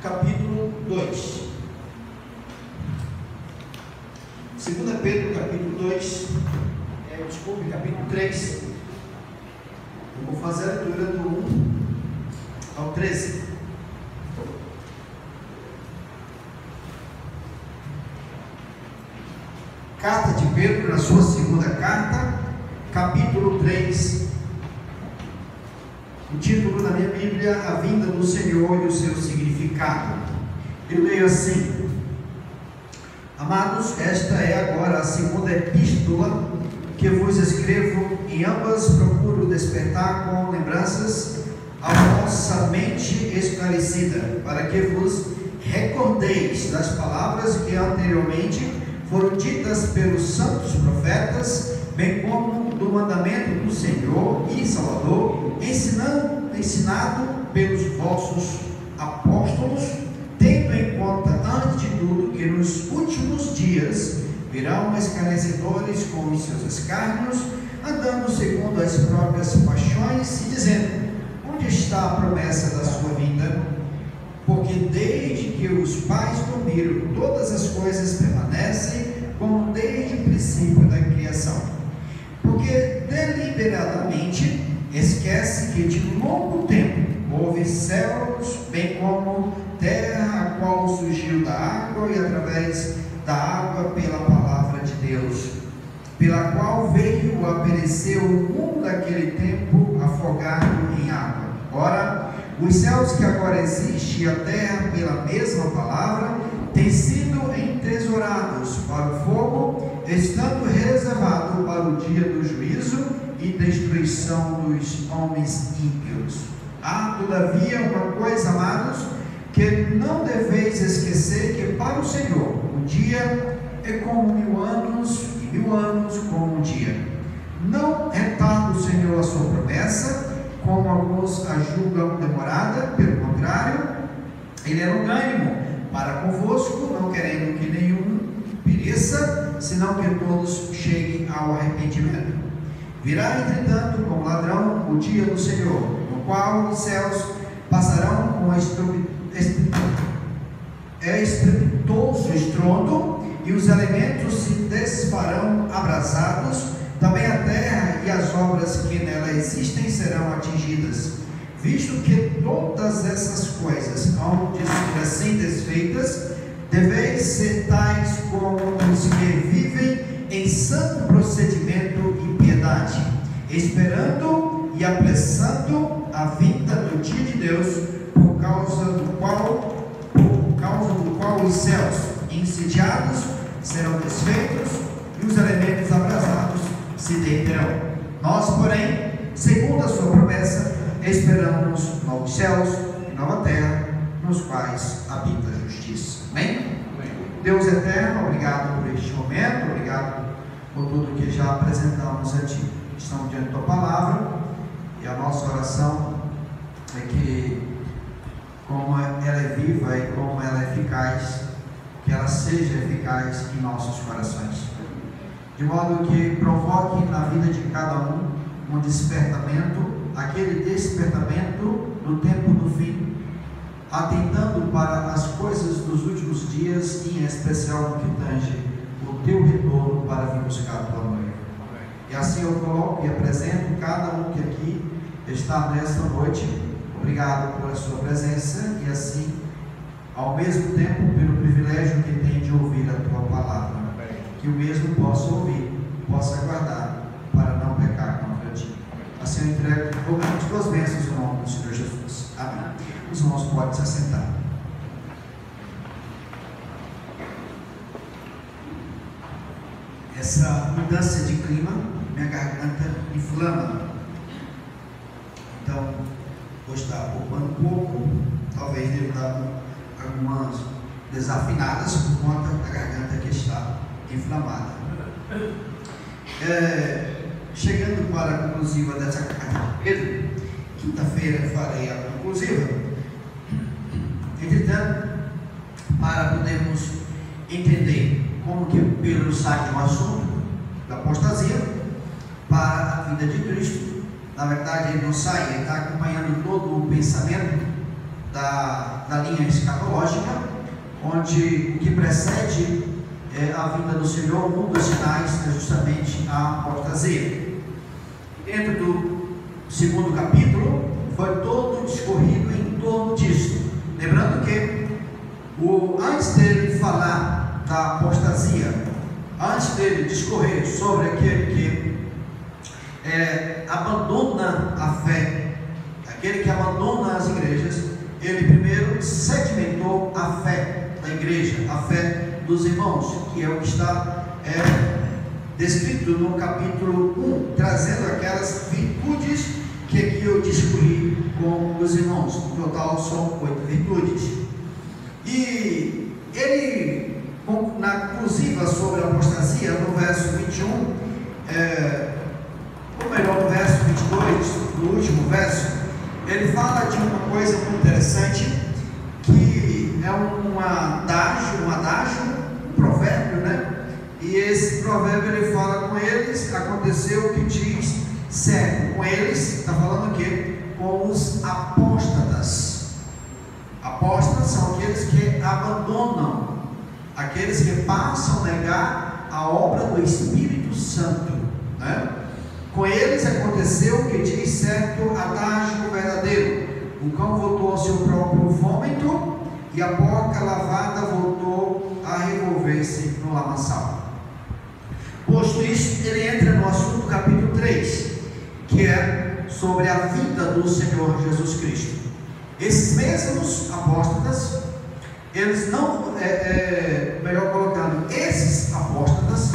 capítulo 2. 2 Pedro, capítulo 2, capítulo 3. Eu vou fazer a leitura do 1 ao 13. Carta de Pedro, na sua segunda carta, capítulo 3. O título da minha Bíblia, A Vinda do Senhor e o seu significado. Eu leio assim: Amados, esta é agora a segunda epístola que vos escrevo. Em ambas procuro despertar com lembranças a vossa mente esclarecida, para que vos recordeis das palavras que anteriormente foram ditas pelos santos profetas, bem como do mandamento do Senhor e Salvador, ensinado pelos vossos apóstolos, tendo em conta, antes de tudo, que nos últimos dias virão escarnecedores com os seus escárnios, andando segundo as próprias paixões, e dizendo: onde está a promessa da sua vinda? Porque desde que os pais dormiram, todas as coisas permanecem como desde o princípio da criação. Porque deliberadamente esquece que de longo tempo houve céus, bem como terra, a qual surgiu da água, e através da água pela palavra de Deus, pela qual veio a perecer o mundo daquele tempo, afogado em água. Ora, os céus que agora existem e a terra, pela mesma palavra, têm sido entesourados para o fogo, estando reservado para o dia do juízo e destruição dos homens ímpios. Há, todavia, uma coisa, amados, que não deveis esquecer, que para o Senhor um dia é como 1000 anos, e 1000 anos como um dia. Não retarda o Senhor a sua promessa, como alguns a julgam demorada, pelo contrário, ele é longânimo para convosco, não querendo que nenhum pereça, senão que todos cheguem ao arrependimento. Virá, entretanto, como ladrão o dia do Senhor, no qual os céus passarão com estrepitoso estrondo, e os elementos se desfarão abrasados. Também a terra e as obras que nela existem serão atingidas. Visto que todas essas coisas hão de ser assim desfeitas, deveis ser tais como os que vivem em santo procedimento e piedade, esperando e apressando a vinda do dia de Deus, por causa do qual os céus incendiados serão desfeitos e os elementos abrasados se derreterão. Nós, porém, segundo a sua promessa, esperamos novos céus e nova terra, nos quais habita a justiça. Amém? Amém. Deus eterno, obrigado por este momento, obrigado por tudo que já apresentamos a Ti. Estamos diante da Tua palavra, e a nossa oração é que, como ela é viva e como ela é eficaz, que ela seja eficaz em nossos corações, de modo que provoque na vida de cada um despertamento, aquele despertamento do tempo do fim, atentando para as coisas dos últimos dias, e em especial no que tange o Teu retorno para vir buscar a Tua noiva. E assim eu coloco e apresento cada um que aqui está nesta noite. Obrigado pela sua presença, e assim, ao mesmo tempo, pelo privilégio que tem de ouvir a Tua palavra, que o mesmo possa ouvir, possa guardar, para não pecar contra Ti. Assim eu entrego as Tuas bênçãos no nome do Senhor Jesus. Amém. Os irmãos podem se assentar. Essa mudança de clima, minha garganta inflama. Então, hoje está poupando um pouco, talvez devo dar algumas desafinadas por conta da garganta que está inflamada. Chegando para a conclusiva dessa carta de Pedro, quinta-feira farei a conclusiva. Entretanto, para podermos entender como que Pedro sai de um assunto da apostasia para a vida de Cristo, na verdade ele não sai, ele está acompanhando todo o pensamento da linha escatológica, onde o que precede a vinda do Senhor, um dos sinais é justamente a apostasia. Dentro do segundo capítulo, foi todo discorrido em torno disso. Lembrando que, antes dele falar da apostasia, antes dele discorrer sobre aquele que abandona a fé, aquele que abandona as igrejas, ele primeiro sedimentou a fé da igreja, a fé dos irmãos, que é o que está descrito no capítulo 1, trazendo aquelas virtudes que aqui eu discorri com os irmãos. No total são 8 virtudes. E ele, na conclusiva sobre a apostasia, no verso 21, ou melhor, no verso 22, no último verso, ele fala de uma coisa muito interessante, que é um adágio, um provérbio, né? E esse provérbio ele fala: com eles aconteceu o que diz certo. Com eles, está falando o quê? Com os apóstatas. Apóstatas são aqueles que abandonam, aqueles que passam a negar a obra do Espírito Santo, né? Com eles aconteceu o que diz certo adágio verdadeiro: o cão voltou ao seu próprio vômito, e a porca lavada voltou a revolver-se no lamaçal. Posto isso, ele entra no assunto capítulo 3, que é sobre a vinda do Senhor Jesus Cristo. Esses mesmos apóstatas, eles não, melhor colocando, esses apóstatas,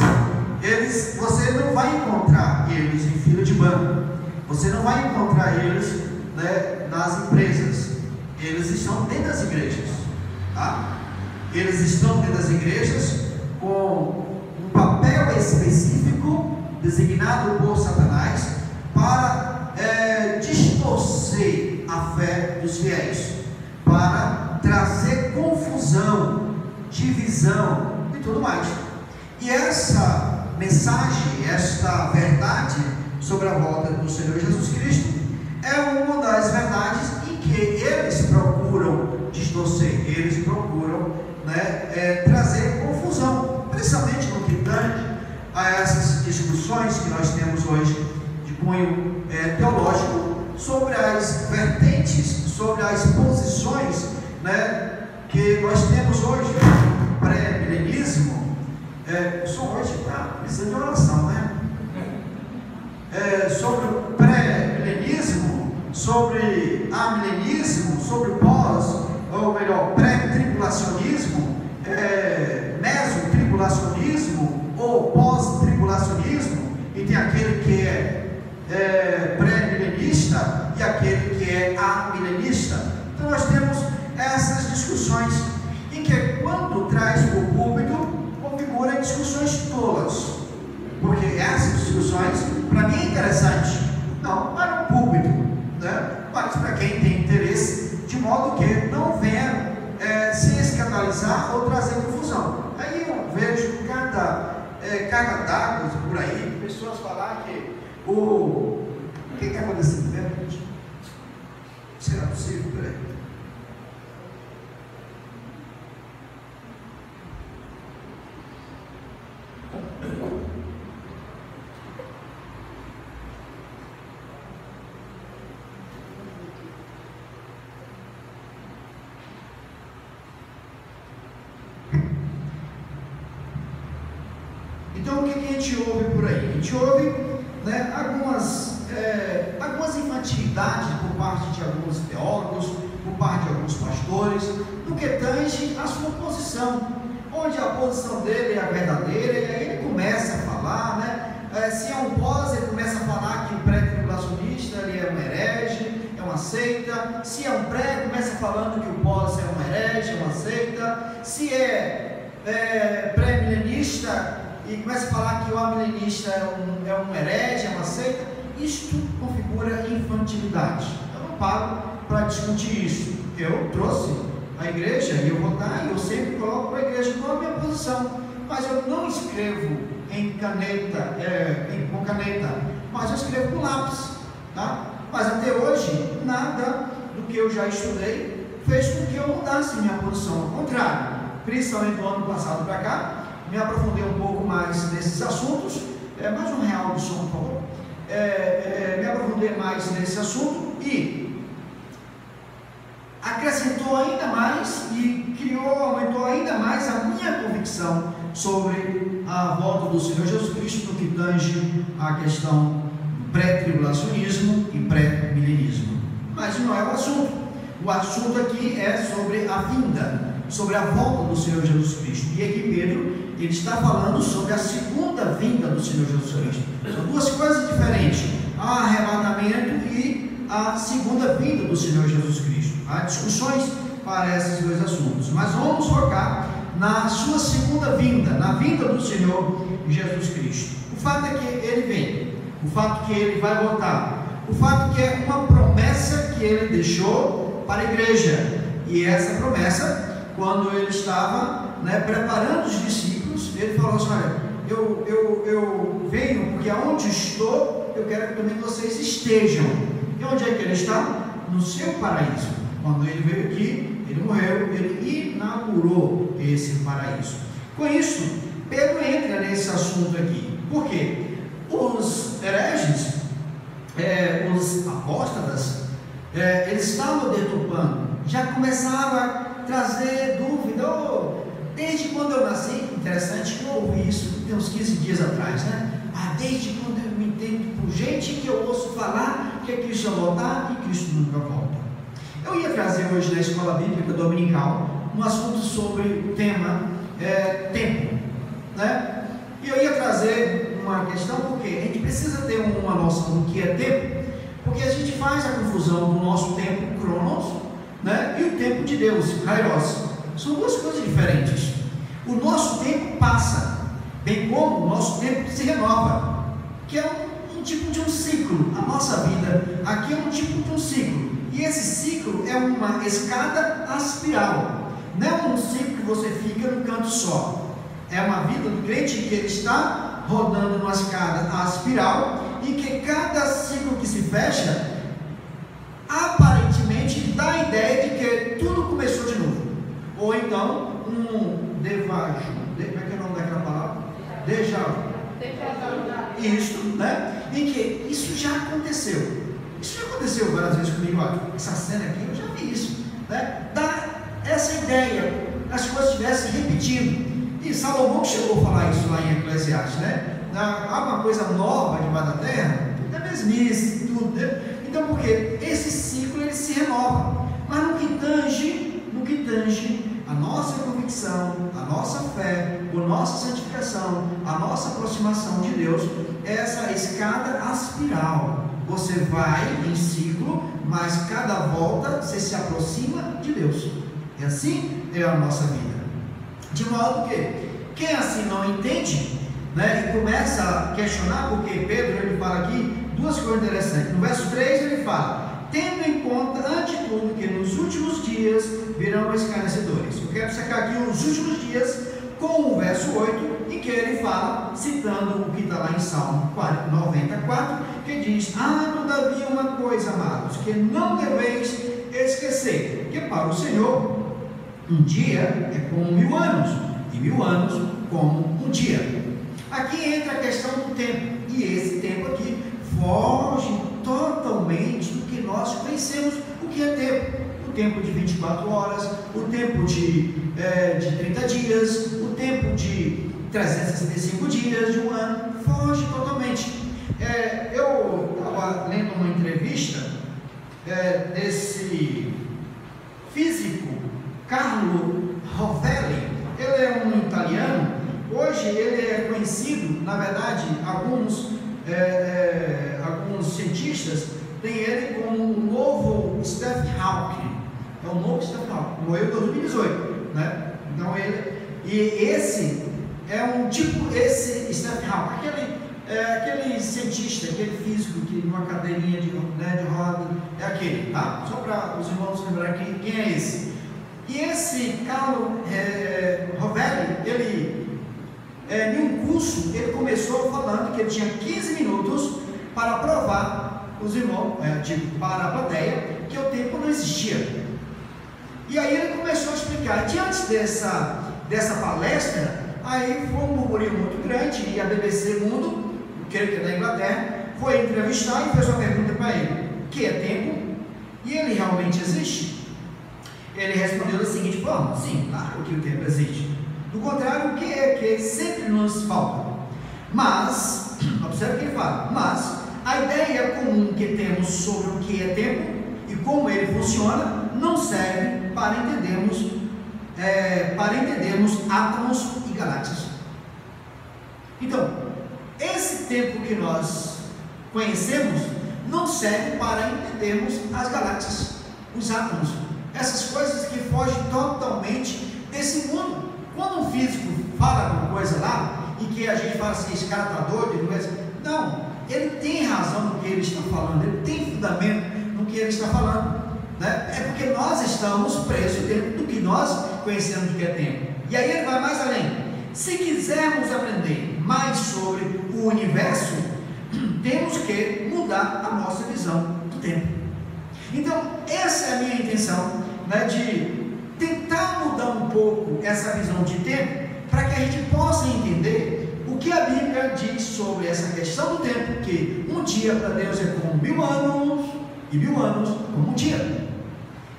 você não vai encontrar eles em fila de banco, você não vai encontrar eles, né, nas empresas. Eles estão dentro das igrejas, tá? Eles estão dentro das igrejas com um papel específico designado por Satanás para distorcer a fé dos fiéis, para trazer confusão, divisão e tudo mais. E essa mensagem, esta verdade sobre a volta do Senhor Jesus Cristo é uma das verdades em que eles procuram distorcer, eles procuram, né, trazer confusão, principalmente no que tange a essas discussões que nós temos hoje de cunho teológico, sobre as vertentes, sobre as posições, né, que nós temos hoje. Pré-milenismo, só hoje precisa de oração, né? Sobre o pré-milenismo, sobre amilenismo, sobre o pós, ou melhor, pré-tribulacionismo, mesotribulacionismo ou pós-tribulacionismo, e tem aquele que é pré-milenista e aquele que é amilenista. Então nós temos essas discussões em que, quando traz para o púlpito, configura discussões tolas, porque essas discussões para mim é interessante, não para o púlpito, né? Mas para quem tem interesse, de modo que não venha se escandalizar ou trazer confusão. Aí eu vejo cada dados por aí, pessoas falar que o que está acontecendo mesmo, gente? Será possível? Peraí. Então, o que a gente ouve por aí? A gente ouve, né, algumas infantilidades por parte de alguns teólogos, por parte de alguns pastores, no que tange a sua posição, onde a posição dele é a verdadeira, e aí ele começa a falar, né, se é um pós, ele começa a falar que o pré-tribulacionista ele é um herege, é uma seita. Se é um pré, começa falando que o pós é um herege, é uma seita. Se é pré-milenista, e começa a falar que o amilenista é um herege, é uma seita. Isto configura infantilidade. Eu não paro para discutir isso. Eu trouxe a igreja e eu vou dar, e eu sempre coloco a igreja com a minha posição, mas eu não escrevo em caneta, com caneta, mas eu escrevo com lápis, tá? Mas até hoje, nada do que eu já estudei fez com que eu mudasse minha posição. Ao contrário, principalmente do ano passado para cá, me aprofundei um pouco mais nesses assuntos. Mais um real de som, por favor. Me aprofundei mais nesse assunto e acrescentou ainda mais e aumentou ainda mais a minha convicção sobre a volta do Senhor Jesus Cristo no que tange a questão do pré-tribulacionismo e pré-milenismo. Mas não é o assunto. O assunto aqui é sobre a vinda, sobre a volta do Senhor Jesus Cristo. E aqui Pedro, ele está falando sobre a segunda vinda do Senhor Jesus Cristo. São duas coisas diferentes: arrebatamento e a segunda vinda do Senhor Jesus Cristo. Há discussões para esses dois assuntos, mas vamos focar na sua segunda vinda, na vinda do Senhor Jesus Cristo. O fato é que ele vem, o fato que ele vai voltar, o fato que é uma promessa que ele deixou para a igreja. E essa promessa, quando ele estava preparando os discípulos, ele falou assim: olha, eu venho porque aonde estou, eu quero que também vocês estejam. E onde é que ele está? No seu paraíso. Quando ele veio aqui, ele morreu, ele inaugurou esse paraíso. Com isso, Pedro entra nesse assunto aqui. Por quê? Os hereges, os apóstatas, eles estavam deturpando, já começavam a trazer dúvida. Desde quando eu nasci, interessante que eu ouvi isso tem uns 15 dias atrás, desde quando eu me entendo por gente que eu ouço falar que Cristo vai voltar e Cristo nunca volta. Eu ia trazer hoje na escola bíblica dominical um assunto sobre o tema tempo, e eu ia trazer uma questão, porque a gente precisa ter uma noção do que é tempo, porque a gente faz a confusão do nosso tempo, cronos, e o tempo de Deus, kairos. São duas coisas diferentes. O nosso tempo passa, bem como o nosso tempo se renova, que é um tipo de um ciclo. A nossa vida aqui é um tipo de um ciclo, e esse ciclo é uma escada aspiral, não é um ciclo que você fica num canto só. É uma vida do crente que ele está rodando numa escada aspiral, e que cada ciclo que se fecha, aparentemente dá a ideia de que tudo começou de novo. Ou então um devajo, como é que é o nome daquela palavra? Déjà vu. Isso, em que isso já aconteceu. Isso já aconteceu várias vezes comigo. Olha, essa cena aqui, eu já vi isso, dá essa ideia, as coisas estivessem repetindo. E Salomão chegou a falar isso lá em Eclesiastes, há uma coisa nova debaixo da terra, tudo é mesmice, tudo, Então, porque esse ciclo ele se renova, mas no que tange a nossa convicção, a nossa fé, a nossa santificação, a nossa aproximação de Deus, essa escada aspiral. Você vai em ciclo, mas cada volta você se aproxima de Deus. E assim é a nossa vida. De modo que quem assim não entende, e começa a questionar, porque Pedro ele fala aqui duas coisas interessantes. No verso 3 ele fala: tendo em conta, ante tudo, que nos últimos dias virão escarnecedores. Eu quero sacar aqui os últimos dias com o verso 8, em que ele fala, citando o que está lá em Salmo 94, que diz: todavia uma coisa, amados, que não deveis esquecer, que para o Senhor um dia é como 1000 anos, e 1000 anos como um dia. Aqui entra a questão do tempo, e esse tempo aqui foge totalmente do que nós conhecemos. O que é tempo? O tempo de 24 horas, o tempo de 30 dias, o tempo de 365 dias de um ano, foge totalmente. Eu estava lendo uma entrevista desse físico Carlo Rovelli. Ele é um italiano. Hoje ele é conhecido, na verdade, alguns cientistas têm ele como o novo Stephen Hawking. É o novo Stephen Hawking, morreu em 2018, Então esse é um tipo, esse Stephen Hawking, aquele cientista, aquele físico que numa cadeirinha de roda, é aquele, tá? Só para os irmãos lembrarem quem é esse. E esse Carlo Rovelli, ele em um curso, ele começou falando que ele tinha 15 minutos para provar os irmãos, para a plateia, que o tempo não existia. E aí ele começou a explicar. Diante dessa palestra, aí foi um burburinho muito grande, e a BBC Mundo, que é da Inglaterra, foi entrevistar e fez uma pergunta para ele: que é tempo? E ele realmente existe? Ele respondeu da seguinte forma: sim, claro que o tempo existe. Do contrário, o que é que sempre nos falta? Mas, observe o que ele fala: mas a ideia comum que temos sobre o que é tempo e como ele funciona não serve para entendermos átomos e galáxias. Então, esse tempo que nós conhecemos não serve para entendermos as galáxias, os átomos, essas coisas que fogem totalmente desse mundo. Quando um físico fala alguma coisa lá e que a gente fala assim: esse cara está doido, não, ele tem razão no que ele está falando, ele tem fundamento no que ele está falando, né? É porque nós estamos presos dentro do que nós conhecemos de que é tempo. E aí ele vai mais além: se quisermos aprender mais sobre o universo, temos que mudar a nossa visão do tempo. Então, essa é a minha intenção, né, de tentar mudar um pouco essa visão de tempo, para que a gente possa entender o que a Bíblia diz sobre essa questão do tempo, que um dia para Deus é como 1000 anos, e 1000 anos como um dia.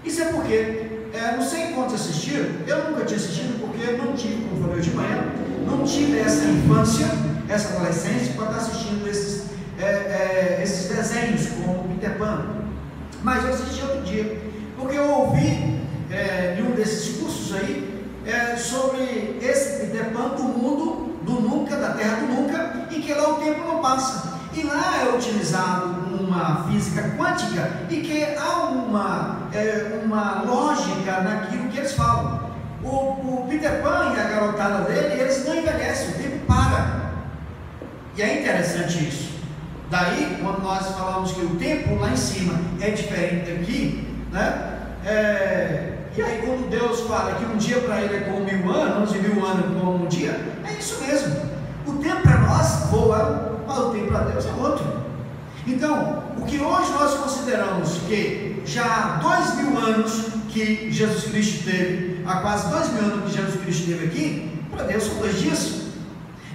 Isso é porque, não sei quantos assistiram, eu nunca tinha assistido, porque eu não tive, como falei hoje de manhã, não tive essa infância, essa adolescência, para estar assistindo esses desenhos como Peter Pan. Mas eu assisti outro dia, porque eu ouvi em um desses cursos aí sobre esse Peter Pan do mundo do nunca, da terra do nunca, e que lá o tempo não passa. E lá é utilizado uma física quântica e que há uma lógica naquilo que eles falam. O Peter Pan e a garotada dele, eles não envelhecem, o tempo para. E é interessante isso. Daí, quando nós falamos que o tempo lá em cima é diferente daqui, né? E aí quando Deus fala que um dia para ele é como 1000 anos e 1000 anos como um dia, é isso mesmo. O tempo para nós voa, mas o tempo para Deus é outro. Então, o que hoje nós consideramos que já há 2000 anos que Jesus Cristo teve, há quase 2000 anos que Jesus Cristo esteve aqui, para Deus são 2 dias.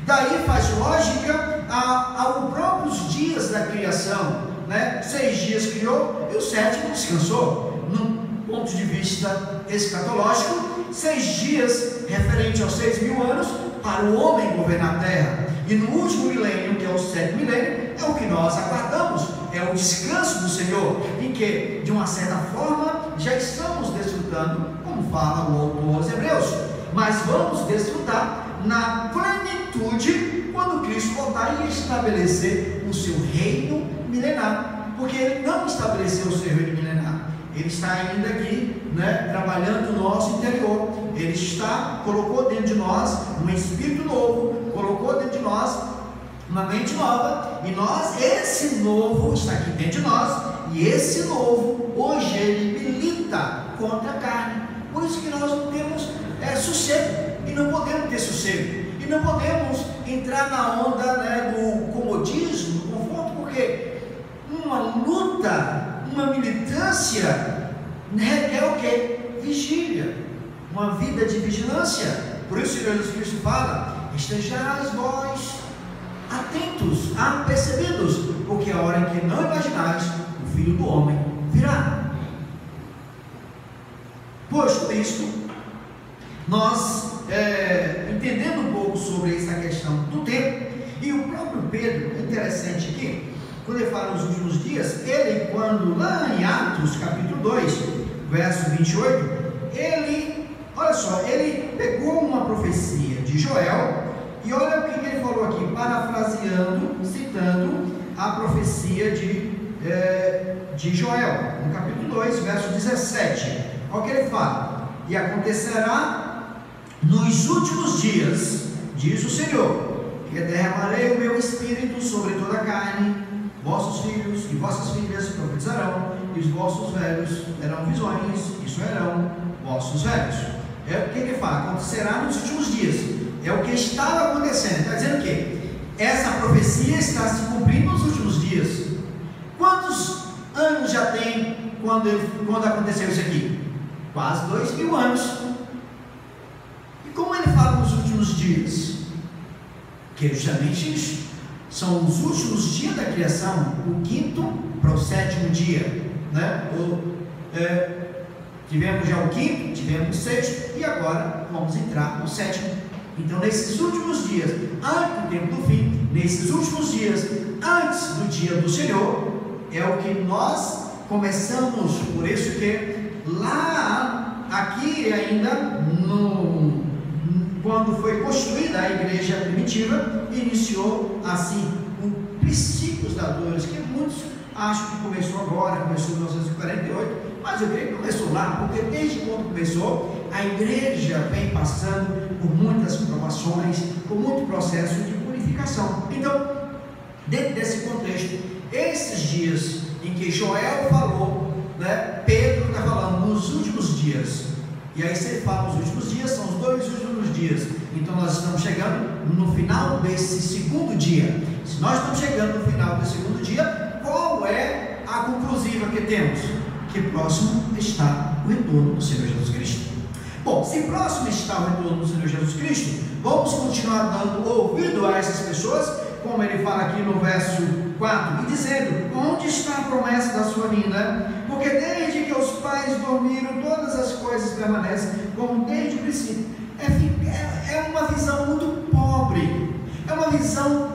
Daí faz lógica aos próprios dias da criação, né? 6 dias criou e o 7º descansou. Num ponto de vista escatológico, 6 dias referente aos 6000 anos para o homem governar a terra. E no último milênio, que é o 7º milênio, é o que nós aguardamos, é o descanso do Senhor, em que, de uma certa forma, já estamos desfrutando, como fala o autor aos Hebreus, mas vamos desfrutar na plenitude quando Cristo voltar e estabelecer o seu reino milenar, porque ele não estabeleceu o seu reino milenar, ele está ainda aqui, né, trabalhando no nosso interior. Ele colocou dentro de nós um espírito novo, colocou dentro de nós uma mente nova, e esse novo está aqui dentro de nós, e esse novo hoje ele milita contra a carne. Por isso que nós não temos sossego, e não podemos ter sossego, e não podemos entrar na onda, né, do comodismo, do conforto, porque uma luta, uma militância requer o quê? Vigília, uma vida de vigilância. Por isso que Jesus Cristo fala: estejais vós atentos, apercebidos, porque a hora em que não imaginais, o Filho do Homem virá. Posto isto, nós entendendo um pouco sobre essa questão do tempo, e o próprio Pedro, interessante aqui, quando ele fala nos últimos dias, ele, quando lá em Atos capítulo 2, verso 28, olha só, ele pegou uma profecia de Joel, e olha o que ele falou aqui, parafraseando, citando a profecia de Joel, no capítulo 2, verso 17. Olha o que ele fala: e acontecerá nos últimos dias, diz o Senhor, que derramarei o meu espírito sobre toda a carne, vossos filhos e vossas filhas profetizarão, e os vossos velhos terão visões, e sonharão vossos velhos. O que ele fala? Acontecerá nos últimos dias. É o que estava acontecendo. Está dizendo o quê? Essa profecia está se cumprindo nos últimos dias. Quantos anos já tem quando aconteceu isso aqui? quase 2000 anos. E como ele fala nos últimos dias? Que é justamente isso. São os últimos dias da criação, o 5º para o 7º dia, né? Tivemos já o 5º, tivemos o 6º e agora vamos entrar no 7º. Então, nesses últimos dias, antes do tempo do fim, nesses últimos dias, antes do dia do Senhor, é o que nós começamos. Por isso que lá, aqui ainda, quando foi construída a igreja primitiva, iniciou assim o princípios da dores, que muitos acham que começou agora, começou em 1948, mas eu creio que começou lá, porque desde quando começou, a igreja vem passando por muitas provações, por muito processo de purificação. Então, dentro desse contexto, esses dias em que Joel falou, né, Pedro está falando nos últimos dias, e aí se ele fala nos últimos dias, são os 2 últimos dias. Então nós estamos chegando no final desse segundo dia. Se nós estamos chegando no final desse segundo dia, qual é a conclusiva que temos? Que próximo está o retorno do Senhor Jesus Cristo. Bom, se próximo está o retorno do Senhor Jesus Cristo, vamos continuar dando ouvido a essas pessoas, como ele fala aqui no verso 4, e dizendo: onde está a promessa da sua vinda? Porque desde que os pais dormiram, todas as coisas permanecem como desde o princípio. É uma visão muito pobre, é uma visão,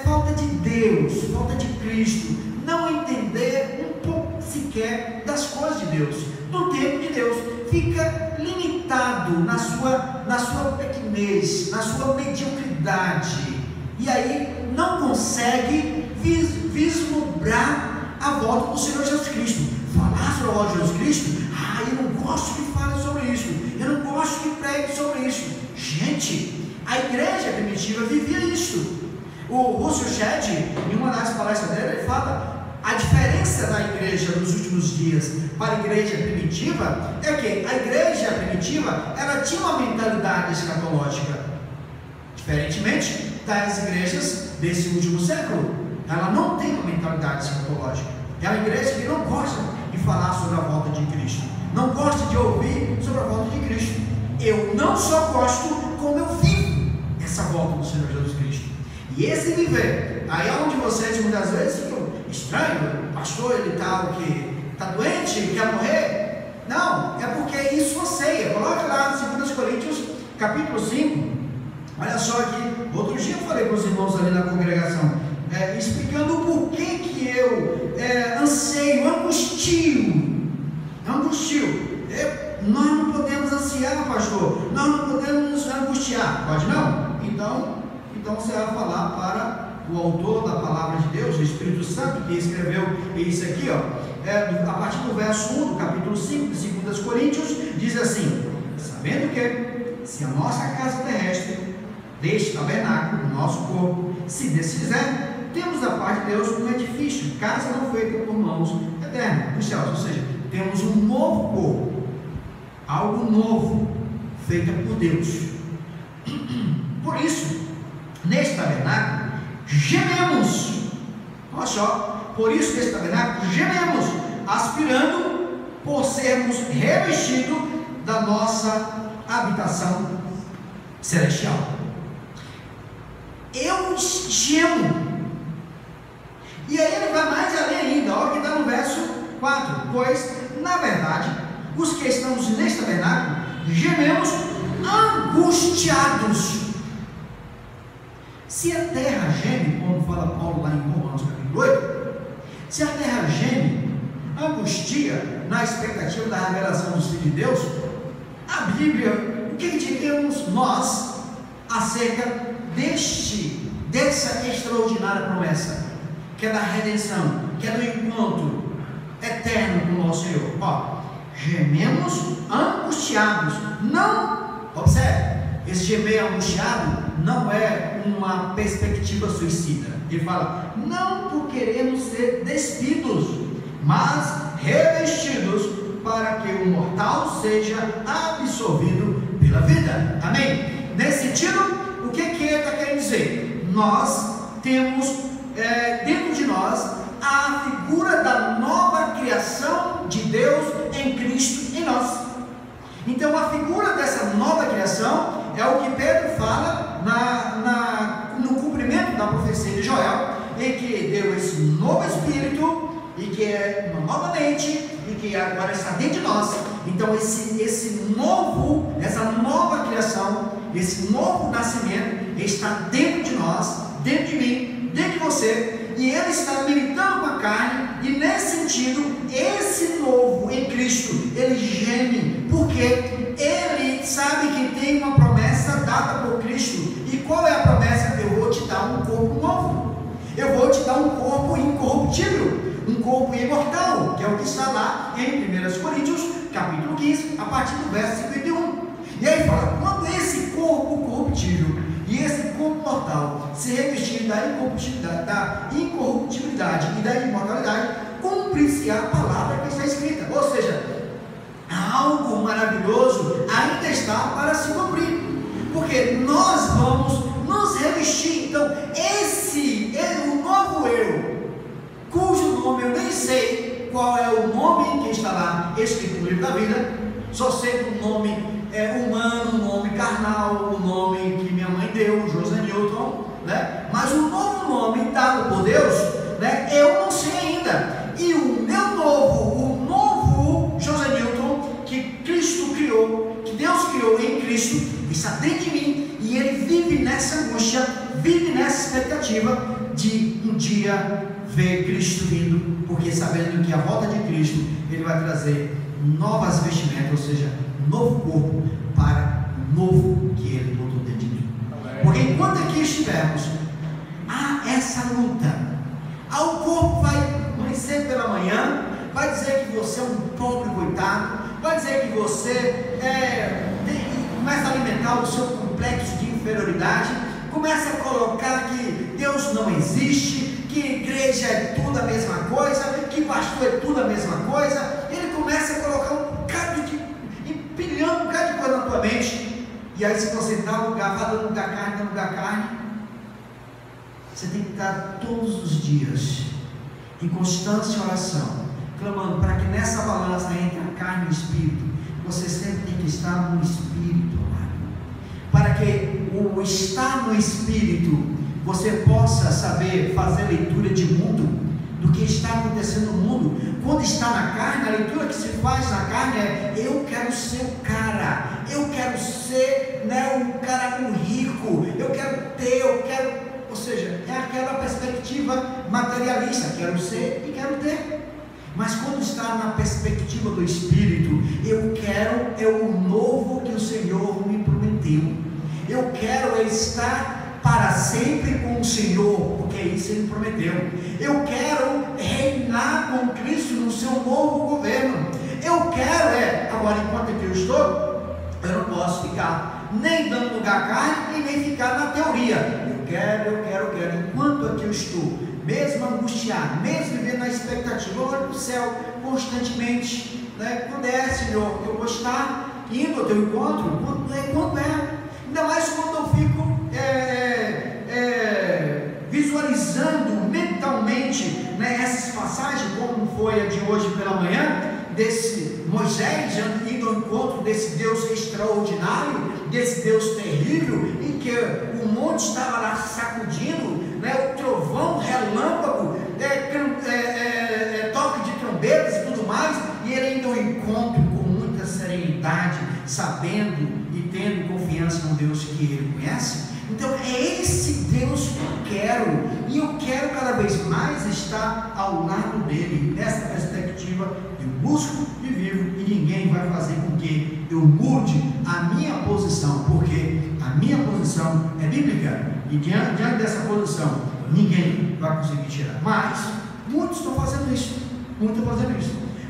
falta de Deus, falta de Cristo, não entender um pouco sequer das coisas de Deus, do tempo de Deus, fica limitado na sua pequenez, na sua mediocridade, e aí não consegue vislumbrar a volta do Senhor Jesus Cristo. Falar sobre a volta de Jesus Cristo, eu não gosto que fale sobre isso, eu não gosto que pregue sobre isso. Gente, a igreja primitiva vivia isso. O Russell Shedd, em uma das palestras dele, ele fala: a diferença da igreja nos últimos dias para a igreja primitiva é que a igreja primitiva, ela tinha uma mentalidade escatológica, diferentemente das igrejas desse último século. Ela não tem uma mentalidade escatológica. É uma igreja que não gosta de falar sobre a volta de Cristo, não gosta de ouvir sobre a volta de Cristo. Eu não só gosto, como eu vivo essa volta do Senhor Jesus Cristo. E esse viver, aí é onde vocês muitas vezes ficam estranho, pastor, ele está doente, quer morrer? Não, é porque isso anseia. Coloca lá em 2 Coríntios, capítulo 5, olha só aqui. Outro dia eu falei para os irmãos ali na congregação, explicando o porquê que eu anseio, angustio. Nós não podemos ansiar, pastor, nós não podemos nos angustiar. Pode não? Então você vai falar para o autor da palavra de Deus, o Espírito Santo, que escreveu isso aqui, a partir do verso 1 do capítulo 5 de 2 Coríntios, diz assim: sabendo que se a nossa casa terrestre, deste tabernáculo, do nosso corpo, se desfizer, temos da parte de Deus um edifício, casa não feita por mãos, eterna, dos céus. Ou seja, temos um novo corpo, algo novo, feito por Deus. Por isso, neste tabernáculo, gememos. Olha só, por isso neste tabernáculo, gememos, aspirando por sermos revestidos da nossa habitação celestial. Eu gemo. E aí ele vai mais além ainda, olha o que está no verso 4: pois, na verdade, os que estamos neste tabernáculo, gememos angustiados. Se a terra geme, como fala Paulo lá em Romanos capítulo 8, se a terra geme, angustia na expectativa da revelação dos filhos de Deus, a Bíblia, o que diríamos nós acerca dessa extraordinária promessa, que é da redenção, que é do encontro eterno com o nosso Senhor? Gememos angustiados. Não, observe, esse gemer angustiado não é uma perspectiva suicida. Ele fala: não por queremos ser despidos, mas revestidos, para que o mortal seja absorvido pela vida. Amém? Nesse sentido, o que ele está querendo dizer? Nós temos dentro de nós a figura da nova criação de Deus em Cristo em nós. Então a figura dessa nova criação é o que Pedro fala no cumprimento da profecia de Joel, em que deu esse novo espírito, e que é uma nova mente, e que agora está dentro de nós. Então essa nova criação, esse novo nascimento está dentro de nós, dentro de mim, dentro de você, e ele está militando com a carne, e nesse sentido, esse novo em Cristo, ele geme, porque ele sabe que tem uma promessa dada por Cristo. E qual é a promessa? Eu vou te dar um corpo novo, eu vou te dar um corpo incorruptível, um corpo imortal, que é o que está lá em 1 Coríntios, capítulo 15, a partir do verso 51. E aí fala, quando esse corpo corruptível e esse corpo mortal se revestir da incorruptibilidade e da imortalidade, cumprir-se a palavra que está escrita. Ou seja, algo maravilhoso ainda está para se cumprir, porque nós vamos nos revestir. Então o novo eu, cujo nome eu nem sei qual é o nome que está lá escrito no livro da vida, só sei o nome humano, o nome carnal, o nome que minha mãe deu, José Newton, né? Mas o novo nome dado por Deus, né, eu não sei ainda. E o novo José Newton, que Cristo criou, que Deus criou em Cristo, está dentro de mim, e ele vive nessa angústia, vive nessa expectativa de um dia ver Cristo vindo, porque sabendo que a volta de Cristo, ele vai trazer novas vestimentas, ou seja, um novo corpo para o novo que ele botou dentro de mim. Porque enquanto aqui estivermos, há essa luta. O corpo vai amanhecer pela manhã, vai dizer que você é um pobre coitado, vai dizer que você começa a alimentar o seu complexo de inferioridade, começa a colocar que Deus não existe, que igreja é tudo a mesma coisa, que pastor é tudo a mesma coisa. Ele começa a colocar um bocado de coisa na tua mente, e aí se você dá lugar, vai dando lugar carne, você tem que estar todos os dias em constância em oração, clamando para que nessa balança entre a carne e o espírito, você sempre tem que estar no espírito, para que o estar no espírito, você possa saber fazer leitura de mundo, do que está acontecendo no mundo. Quando está na carne, a leitura que se faz na carne é: eu quero ser o cara, eu quero ser o cara rico, ou seja, é aquela perspectiva materialista, quero ser e quero ter. Mas quando está na perspectiva do Espírito, eu quero o novo que o Senhor me prometeu, eu quero estar para sempre com o Senhor, porque isso Ele prometeu. Eu quero reinar com Cristo no seu novo governo. Eu quero, agora enquanto aqui eu estou, eu não posso ficar nem dando lugar à carne e nem ficar na teoria. Eu quero, enquanto aqui eu estou, mesmo angustiado, mesmo vivendo na expectativa, eu olho para o céu constantemente, né? Quando Senhor, eu vou estar indo ao teu encontro, quando ainda mais quando eu fico visualizando mentalmente, essas passagens, como foi a de hoje pela manhã, desse Moisés indo ao encontro desse Deus extraordinário, desse Deus terrível, em que o monte estava lá sacudindo, o trovão, relâmpago, toque de trombetas e tudo mais, e ele indo ao encontro com muita serenidade, sabendo e tendo confiança no Deus que ele conhece. Então é esse Deus que eu quero, e eu quero cada vez mais estar ao lado dele, nessa perspectiva. Eu busco e vivo, e ninguém vai fazer com que eu mude a minha posição, porque a minha posição é bíblica, e diante dessa posição ninguém vai conseguir tirar. Mas muitos estão fazendo isso,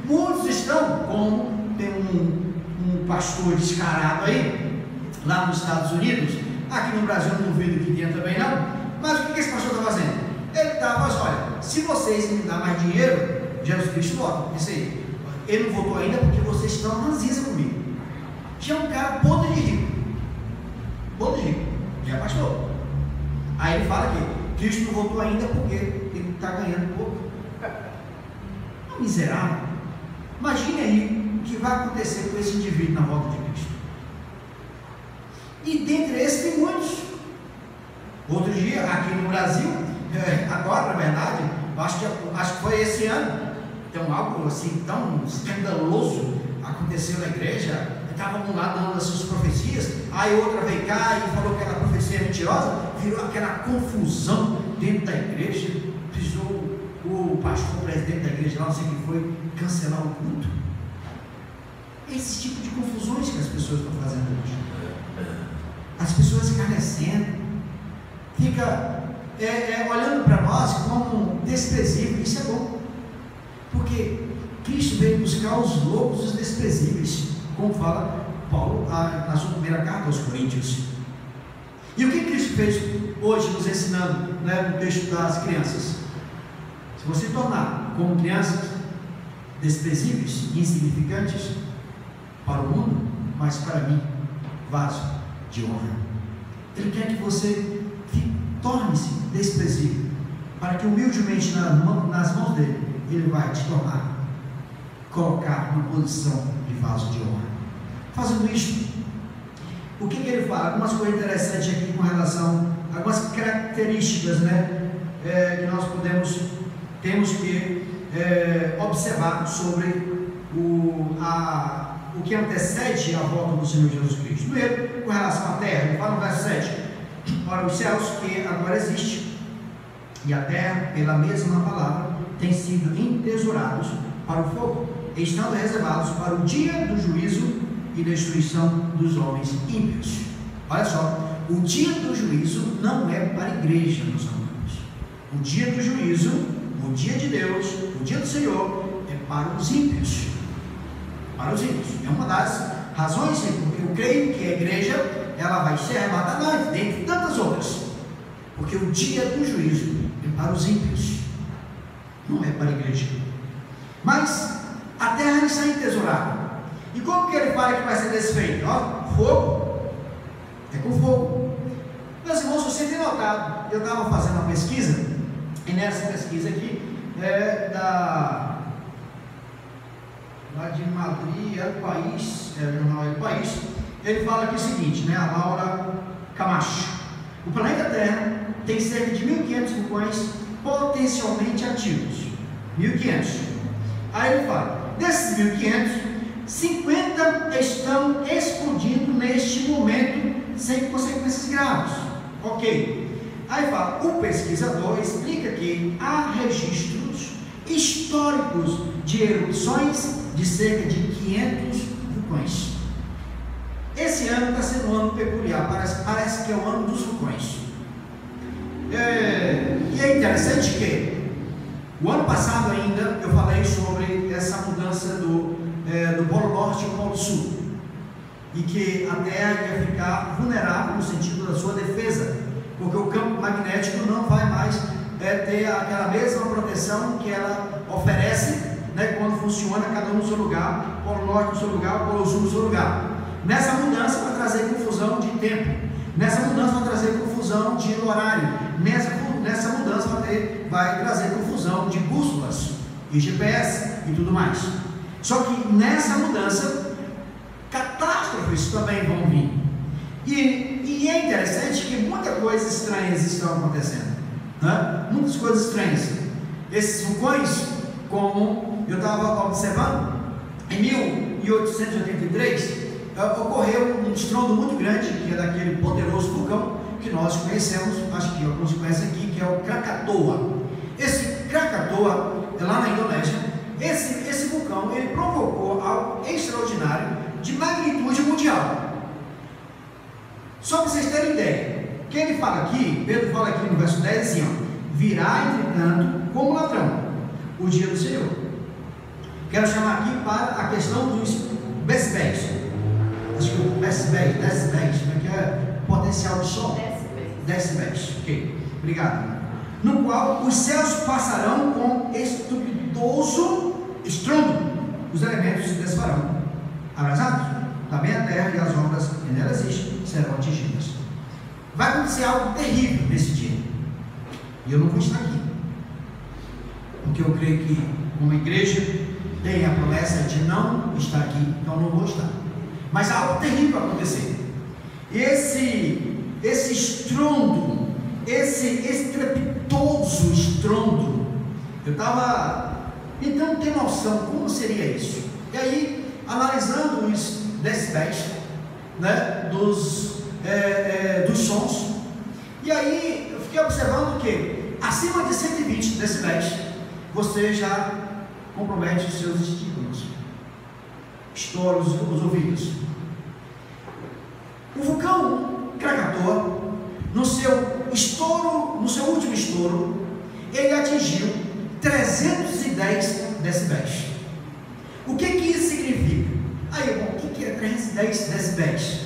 muitos estão, como tem um pastor descarado aí, lá nos Estados Unidos. Aqui no Brasil eu não duvido que tenha também não, mas o que esse pastor está fazendo? Ele está, olha, se vocês me darem mais dinheiro, Jesus Cristo volta. Isso aí, ele não voltou ainda porque vocês estão ranzinza comigo. Já é um cara podre de rico, já é pastor. Aí ele fala que Cristo não voltou ainda porque ele está ganhando pouco. Miserável. Imagine aí o que vai acontecer com esse indivíduo na volta de Cristo. E dentre esses tem muitos. Outro dia, aqui no Brasil, agora na verdade, acho que foi esse ano, então algo assim tão escandaloso aconteceu na igreja. Estavam lá dando as suas profecias, aí outra veio cá e falou que aquela profecia é mentirosa, virou aquela confusão dentro da igreja, precisou o pastor, o presidente da igreja lá, não sei quem foi, cancelar o culto. Esse tipo de confusões que as pessoas estão fazendo hoje. As pessoas escarnecendo, fica olhando para nós como desprezível. Isso é bom, porque Cristo veio buscar os loucos e os desprezíveis, como fala Paulo na sua primeira carta aos Coríntios. E o que Cristo fez hoje nos ensinando, no texto das crianças? Se você tornar como crianças desprezíveis, insignificantes para o mundo, mas para mim, vaso de honra. Ele quer que você torne-se desprezível, para que humildemente nas mãos dele, ele vai te colocar numa posição de vaso de honra. Fazendo isso, o que ele fala? Algumas coisas interessantes aqui com relação a algumas características, que nós temos que observar sobre o que antecede a volta do Senhor Jesus Cristo. Primeiro, com relação à terra, ele fala no verso 7: ora, os céus que agora existem e a terra, pela mesma palavra, têm sido entesourados para o fogo, estando reservados para o dia do juízo e destruição dos homens ímpios. Olha só, o dia do juízo não é para a igreja, meus amigos. O dia do juízo, o dia de Deus, o dia do Senhor, é para os ímpios. Para os ímpios. É uma das razões porque eu creio que a igreja ela vai ser arrebatada, dentre tantas outras, porque o dia do juízo é para os ímpios, não é para a igreja. Mas a terra está entesourada. E como que ele fala que vai ser desfeito? Fogo. É com fogo. Meus irmãos, você tem notado, eu estava fazendo uma pesquisa, e nessa pesquisa aqui, lá de Madrid, El País, jornal El País, ele fala aqui o seguinte, a Laura Camacho: o planeta Terra tem cerca de 1.500 vulcões potencialmente ativos. 1.500. Aí ele fala, desses 1.500, 50 estão explodindo neste momento sem consequências graves. Ok. Aí fala, o pesquisador explica que há registros históricos de erupções de cerca de 500 vulcões. Esse ano está sendo um ano peculiar, parece que é o ano dos vulcões. E é interessante que o ano passado ainda eu falei sobre essa mudança do Polo Norte ao Polo Sul, e que a Terra ia ficar vulnerável no sentido da sua defesa, porque o campo magnético não vai mais ter aquela mesma proteção que ela oferece, quando funciona cada um no seu lugar, Polo Norte no seu lugar, Polo Sul no seu lugar. Nessa mudança vai trazer confusão de tempo, nessa mudança vai trazer confusão de horário, nessa mudança vai trazer confusão de bússolas e GPS e tudo mais. Só que nessa mudança, catástrofes também vão vir. E é interessante que muitas coisas estranhas estão acontecendo, muitas coisas estranhas. Esses vulcões, como eu estava observando, em 1883 ocorreu um estrondo muito grande, que é daquele poderoso vulcão que nós conhecemos, acho que alguns conhecem aqui, que é o Krakatoa. Esse Krakatoa, lá na Indonésia, esse vulcão, ele provocou algo extraordinário, de magnitude mundial. Só para vocês terem ideia, que ele fala aqui, Pedro fala aqui no verso 10 assim, virá entretanto como ladrão o dia do Senhor. Quero chamar aqui para a questão dos decibéis. Acho que o decibéis, como é que é? Potencial de som. Decibéis, ok, obrigado. No qual os céus passarão com estrupidoso estrondo, os elementos se desfarão abrasados, também a terra e as obras que nela existem serão atingidas. Vai acontecer algo terrível nesse dia, e eu não vou estar aqui, porque eu creio que uma igreja tem a promessa de não estar aqui, então não vou estar. Mas algo terrível vai acontecer. esse estrondo, esse estrepitoso estrondo, eu estava tentando ter noção como seria isso. E aí, analisando os decibéis, né, dos sons, e aí eu fiquei observando que acima de 120 decibéis você já compromete os seus estímulos, estoura os ouvidos. O vulcão Krakatoa, no seu último estouro, ele atingiu 310 decibéis. O que isso significa? Aí, bom, o que é 310 decibéis?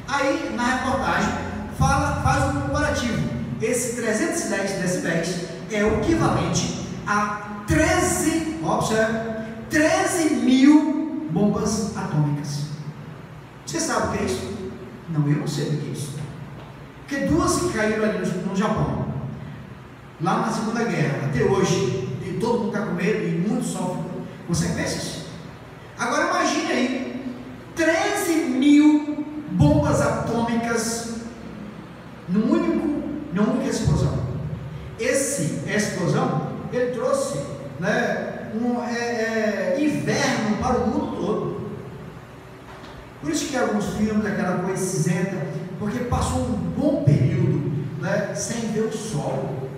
Aí, na reportagem, faz um comparativo. Esse 310 decibéis é o equivalente a 13 mil bombas atômicas. Você sabe o que é isso? Não, eu não sei o que é isso. Porque duas que caíram ali no Japão, lá na Segunda Guerra, até hoje, e todo mundo está com medo e muitos sofrem consequências. Agora imagine aí, 13 mil bombas atômicas numa única explosão. Essa explosão, ele trouxe, né, inverno para o mundo todo. Por isso que alguns filmes, aquela coisa cinzenta, porque passou um bom período, né, sem ver o sol,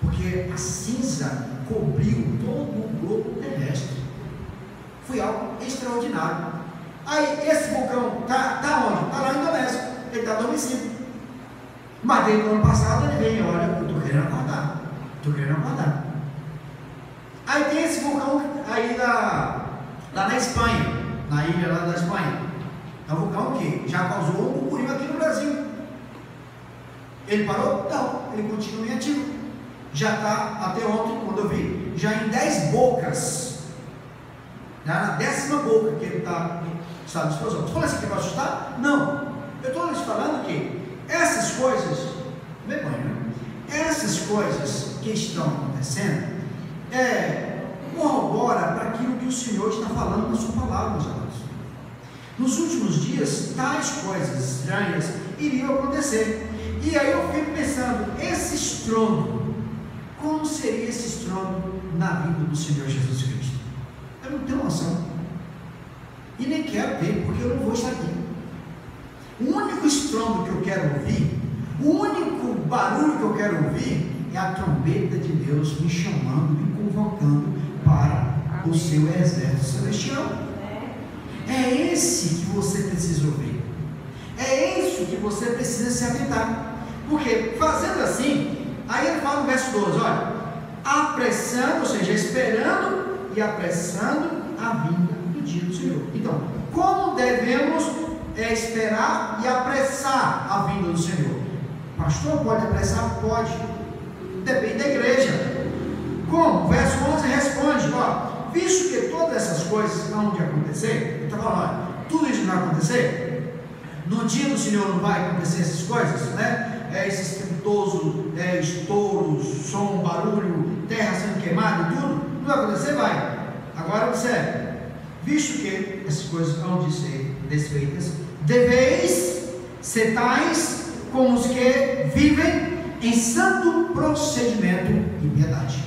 porque a cinza cobriu todo o globo terrestre. Foi algo extraordinário. Aí esse vulcão está onde? Está lá na Indonésia, ele está adormecido. Mas desde o ano passado ele vem, olha, eu estou querendo acordar. Aí tem esse vulcão aí lá na Espanha, na ilha lá da Espanha. É um vulcão que já causou um burburinho aqui no Brasil. Ele parou? Não, ele continua em ativo. Já está, até ontem, quando eu vi, já em 10 bocas. Já na 10ª boca que ele está em estado de explosão. Você fala assim que vai assustar? Não. Eu estou lhes falando que essas coisas, essas coisas que estão acontecendo, corrobora para aquilo que o Senhor está falando na sua palavra, meus amados. Nos últimos dias, tais coisas estranhas iriam acontecer. E aí eu fico pensando, esse estrondo, como seria esse estrondo na vida do Senhor Jesus Cristo? Eu não tenho noção. E nem quero ter, porque eu não vou estar aqui. O único estrondo que eu quero ouvir, o único barulho que eu quero ouvir, é a trombeta de Deus me chamando, me convocando para o seu exército celestial. É esse que você precisa ouvir. É isso que você precisa se atentar. Porque fazendo assim, aí ele fala no verso 12, olha, apressando, ou seja, esperando e apressando a vinda do dia do Senhor. Então, como devemos esperar e apressar a vinda do Senhor? Pastor, pode apressar? Pode. Depende da igreja. Como? O verso 11 responde, ó, visto que todas essas coisas vão de acontecer, ele está falando, olha, tudo isso vai acontecer, no dia do Senhor não vai acontecer essas coisas, né? Esse estrepitoso, estouro, som, barulho, terra sendo queimada e tudo, não vai acontecer? Vai. Agora observe, visto que essas coisas vão de ser desfeitas, deveis ser tais como os que vivem em santo procedimento e piedade.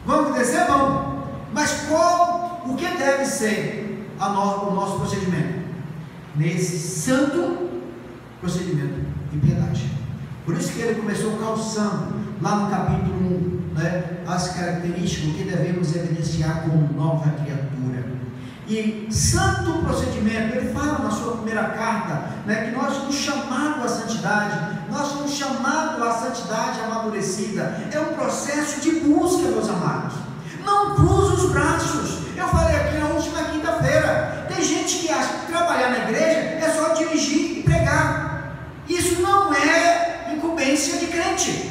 Vão acontecer? Vão. Mas o que deve ser o nosso procedimento? Nesse santo procedimento e piedade. Por isso que ele começou calçando lá no capítulo 1, né, as características que devemos evidenciar como nova criatura. E santo procedimento, ele fala na sua primeira carta, né, que nós somos chamados à santidade, nós somos chamados à santidade amadurecida. É um processo de busca, meus amados. Não cruza os braços. Eu falei aqui na última quinta-feira, tem gente que acha que trabalhar na igreja é só dirigir e pregar. Isso não é incumbência de crente.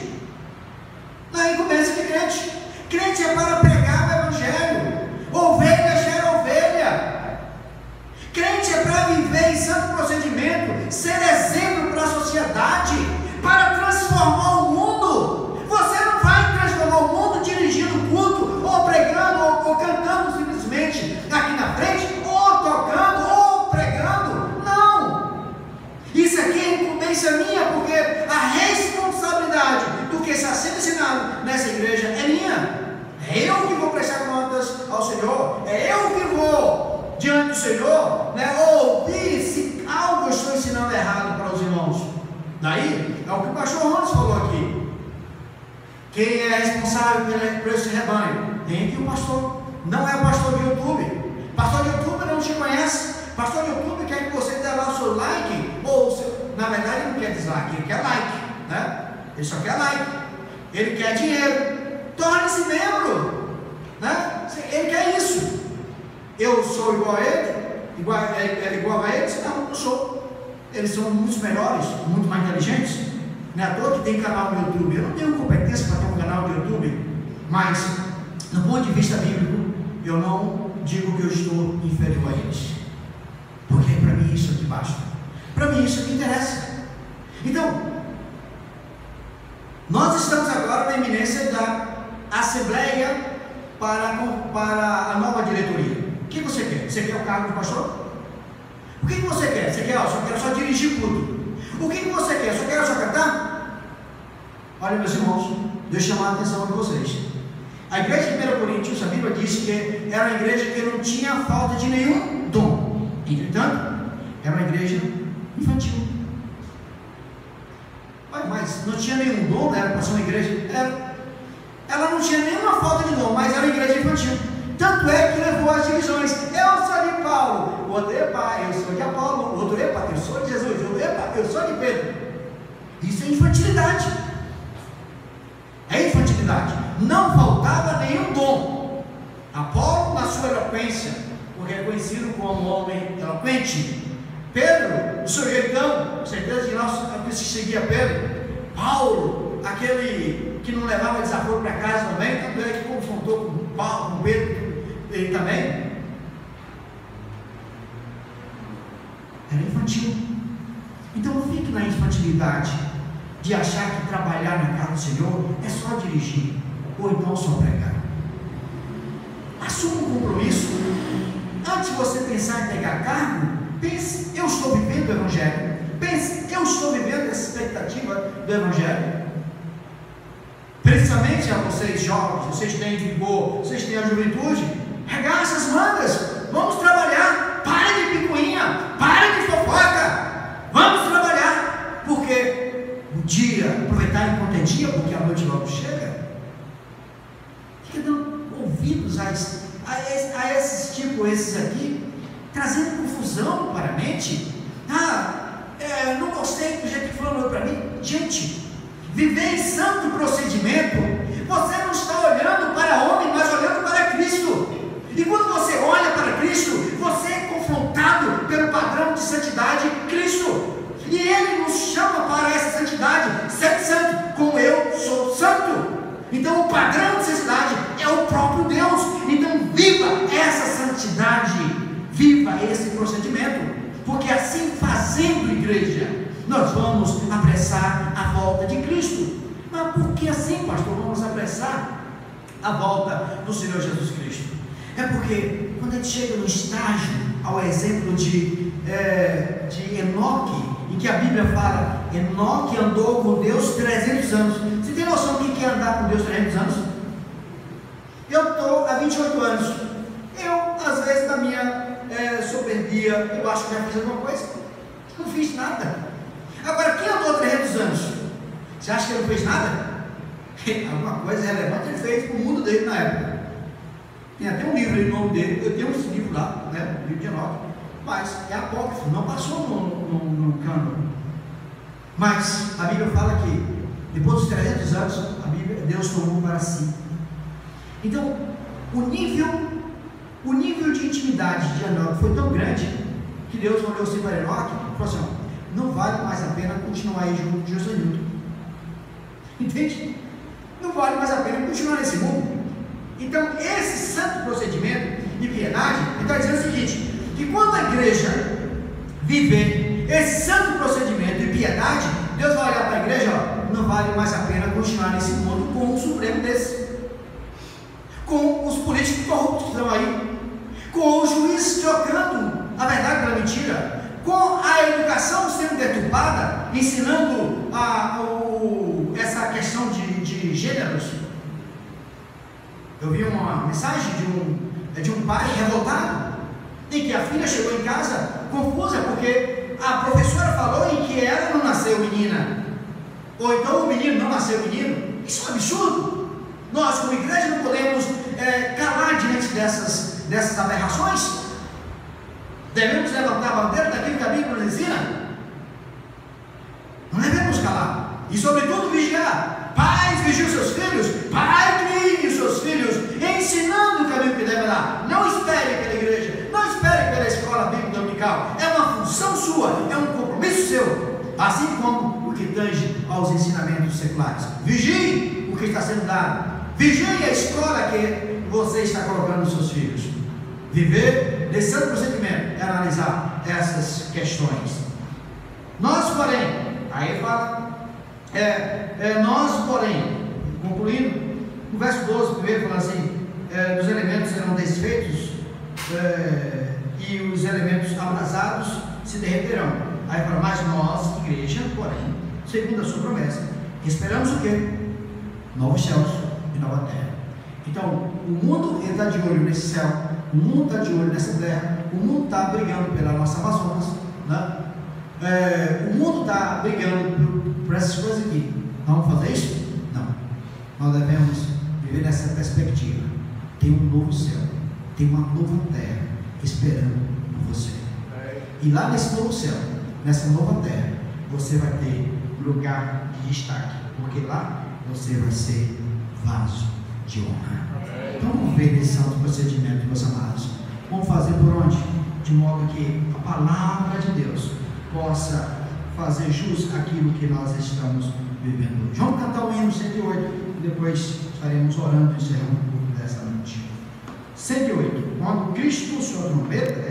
Não é incumbência de crente. Crente é para pregar o evangelho. Ovelha gera ovelha. Crente é para viver em santo procedimento, ser exemplo para a sociedade, para transformar o mundo. Você não vai transformar o mundo dirigindo o culto, ou pregando, ou cantando simplesmente aqui na frente, ou tocando, ou pregando. Não. responsável por esse rebanho? Tem aqui o pastor. Não é o pastor de YouTube. Pastor de YouTube não te conhece. Pastor de YouTube quer que você dê lá o seu like, ou o seu... na verdade ele não quer dislike, ele quer like, né? Ele só quer like. Ele quer dinheiro. Torne-se membro, né? Ele quer isso. Eu sou igual a ele? Igual a eles? Não, não sou. Eles são muito melhores, muito mais inteligentes. Não é à toa que tem canal no YouTube. Eu não tenho competência para ter um canal no YouTube, mas do ponto de vista bíblico, eu não digo que eu estou inferior a eles, porque para mim isso aqui basta. Para mim isso aqui interessa. Então, nós estamos agora na iminência da assembleia para a nova diretoria. O que você quer? Você quer o cargo de pastor? O que você quer? Você quer, eu quero só dirigir culto. O que você quer? Só quero só cantar? Olha, meus irmãos, deixa eu chamar a atenção de vocês. A igreja de 1 Coríntios, a Bíblia diz que era uma igreja que não tinha falta de nenhum dom. Entretanto, era uma igreja infantil. Mas não tinha nenhum dom, era para ser uma igreja. Ela não tinha nenhuma falta de dom, mas era uma igreja infantil. Tanto é que levou às divisões. Eu sou de Paulo, o outro, epa, eu sou de Apolo, o outro, epa, eu sou de Jesus, o outro, epa, eu sou de Pedro. Isso é infantilidade. É infantilidade. Não faltava nenhum dom. Apolo, na sua eloquência, porque é conhecido como homem eloquente. Pedro, o seu jeitão, certeza de nós que seguia Pedro. Paulo, aquele que não levava desaforo para casa também, tanto é que confrontou com Paulo, com Pedro, ele também. Era infantil. Então não fique na infantilidade de achar que trabalhar na casa do Senhor é só dirigir, ou então só pregar. Assuma um compromisso. Antes de você pensar em pegar cargo, pense, eu estou vivendo o Evangelho. Pense, eu estou vivendo essa expectativa do Evangelho. Precisamente a vocês jovens, vocês têm vigor, vocês têm a juventude, regaça as mangas, vamos trabalhar, pare de picuinha, pare de fofoca, vamos trabalhar, porque o dia, aproveitar enquanto é dia, porque a noite logo chega. Fica dando ouvidos a esses tipos, esses aqui, trazendo confusão para a mente. Não gostei do jeito que falou para mim. Gente, viver em santo procedimento, você não está olhando para homem, mas olhando para Cristo. E quando você olha para Cristo, você é confrontado pelo padrão de santidade Cristo. E Ele nos chama para essa santidade. Sede santo, como eu sou santo. Então o padrão de santidade é o próprio Deus. Então viva essa santidade, viva esse procedimento, porque assim fazendo, igreja, nós vamos apressar a volta de Cristo. Mas por que assim, pastor, vamos apressar a volta do Senhor Jesus Cristo? É porque quando a gente chega no estágio, ao exemplo de Enoque, em que a Bíblia fala, Enoque andou com Deus 300 anos. Você tem noção do que é andar com Deus 300 anos? Eu estou há 28 anos. Eu, às vezes, na minha soberbia, eu acho que já fiz alguma coisa. Não fiz nada. Agora, quem andou 300 anos? Você acha que ele não fez nada? Alguma coisa relevante ele fez para o mundo dele na época. Tem até um livro em nome dele. Eu tenho esse livro lá, né? O livro de Enoque. Mas é apócrifo, não passou no cânone. Mas a Bíblia fala que depois dos 300 anos, Deus tomou para si. Então, o nível de intimidade de Enoque foi tão grande que Deus olhou assim para Enoque e falou assim: não vale mais a pena continuar aí junto de Josanildo. Entende? Não vale mais a pena continuar nesse mundo. Então, esse santo procedimento de piedade, ele está dizendo o seguinte: que quando a igreja viver esse santo procedimento de piedade, Deus vai olhar para a igreja, não vale mais a pena continuar nesse mundo com um supremo desse, com os políticos corruptos que estão aí, com os juízes trocando a verdade pela mentira, com a educação sendo deturpada, ensinando essa questão de gêneros. Eu vi uma mensagem de um pai revoltado, em que a filha chegou em casa confusa, porque a professora falou em que ela não nasceu menina, ou então o menino não nasceu menino. Isso é um absurdo. Nós, como igreja, não podemos calar diante dessas aberrações. Devemos levantar a bandeira daquilo que a Bíblia nos ensina. Não devemos calar. E, sobretudo, vigiar. Pais, vigiem os seus filhos. Pai, crie os seus filhos, ensinando o caminho que deve dar. Não espere pela igreja. Não espere pela escola bíblica dominical. É uma função sua. É um compromisso seu. Assim como o que tange aos ensinamentos seculares. Vigie o que está sendo dado. Vigie a escola que você está colocando nos seus filhos. Viver desse santo procedimento é analisar essas questões. Nós, porém, aí fala, nós, porém, concluindo, no verso 12, primeiro fala assim, os elementos serão desfeitos e os elementos abrasados se derreterão. Aí fala, mas nós, igreja, porém, segundo a sua promessa, esperamos o quê? Novos céus e nova terra. Então, o mundo está de olho nesse céu, o mundo está de olho nessa terra, o mundo está brigando pela nossa Amazonas, né? O mundo está brigando por essas coisas aqui. Vamos fazer isso? Não. Nós devemos viver nessa perspectiva. Tem um novo céu, tem uma nova terra esperando por você. E lá nesse novo céu, nessa nova terra, você vai ter lugar de destaque, porque lá você vai ser vaso de honra. Então vamos ver esse santo procedimento, meus amados. Vamos fazer por onde? De modo que a palavra de Deus possa fazer jus àquilo que nós estamos vivendo hoje. Vamos cantar o hino 108 e depois estaremos orando e encerrando o culto dessa noite. 108. Quando Cristo, sua trombeta